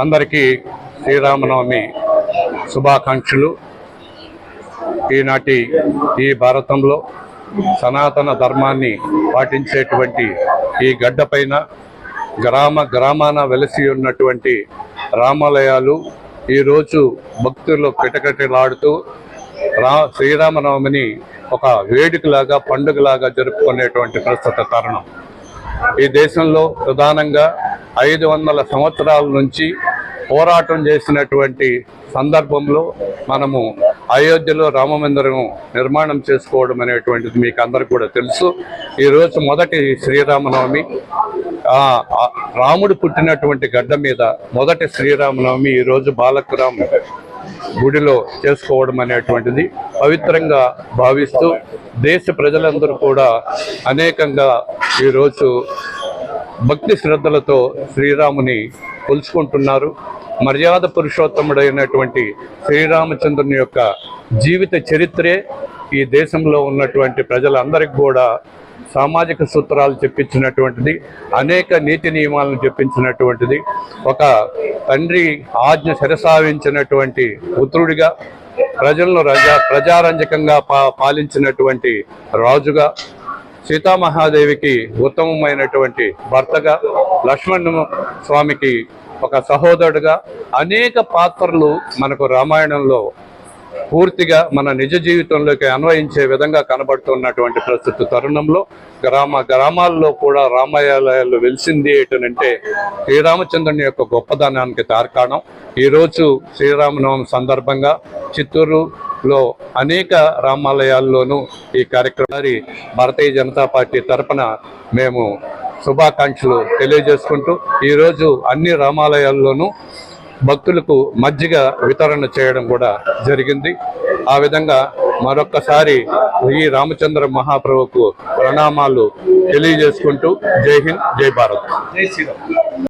అందరికీ శ్రీరామనవమి శుభాకాంక్షలు. ఈనాటి ఈ భారతంలో సనాతన ధర్మాన్ని పాటించేటువంటి ఈ గడ్డపైన గ్రామాన వెలసి ఉన్నటువంటి రామాలయాలు ఈరోజు భక్తులు కిటకిటలాడుతూ శ్రీరామనవమిని ఒక వేడుకలాగా పండుగలాగా జరుపుకునేటువంటి ప్రస్తుత తరుణం. ఈ దేశంలో ప్రధానంగా 500 సంవత్సరాల నుంచి పోరాటం చేసినటువంటి సందర్భంలో మనము అయోధ్యలో రామమందిరం నిర్మాణం చేసుకోవడం అనేటువంటిది మీకు అందరికీ కూడా తెలుసు. ఈరోజు మొదటి శ్రీరామనవమి, రాముడు పుట్టినటువంటి గడ్డ మీద మొదటి శ్రీరామనవమి ఈరోజు బాలకరామ్ గుడిలో చేసుకోవడం అనేటువంటిది పవిత్రంగా భావిస్తూ దేశ ప్రజలందరూ కూడా అనేకంగా ఈరోజు భక్తి శ్రద్ధలతో శ్రీరాముని కొలుచుకుంటున్నారు. మర్యాద పురుషోత్తముడైనటువంటి శ్రీరామచంద్రుని యొక్క జీవిత చరిత్రే ఈ దేశంలో ఉన్నటువంటి ప్రజలందరికీ కూడా సామాజిక సూత్రాలు చెప్పించినటువంటిది, అనేక నీతి నియమాలను చెప్పించినటువంటిది, ఒక తండ్రి ఆజ్ఞ శిరసావించినటువంటి పుత్రుడిగా ప్రజలను ప్రజారంజకంగా పాలించినటువంటి రాజుగా, సీతామహాదేవికి ఉత్తమమైనటువంటి భర్తగా, లక్ష్మణ స్వామికి ఒక సహోదరుడుగా అనేక పాత్రలు మనకు రామాయణంలో పూర్తిగా మన నిజ జీవితంలోకి అన్వయించే విధంగా కనబడుతున్నటువంటి ప్రస్తుత తరుణంలో గ్రామాల్లో కూడా రామాలయాలు వెలిసింది ఏంటంటే శ్రీరామచంద్రుని యొక్క గొప్పదనానికి తార్కాణం. ఈరోజు శ్రీరామనవమి సందర్భంగా చిత్తూరులో అనేక రామాలయాల్లోనూ ఈ కార్యక్రమాన్ని భారతీయ జనతా పార్టీ తరఫున మేము శుభాకాంక్షలు తెలియజేసుకుంటూ ఈరోజు అన్ని రామాలయాల్లోనూ భక్తులకు మజ్జిగ వితరణ చేయడం కూడా జరిగింది. ఆ విధంగా మరొక్కసారి ఈ రామచంద్ర మహాప్రభుకు ప్రణామాలు తెలియజేసుకుంటూ జై హింద్, జై భారత్, జై శ్రీరామ్.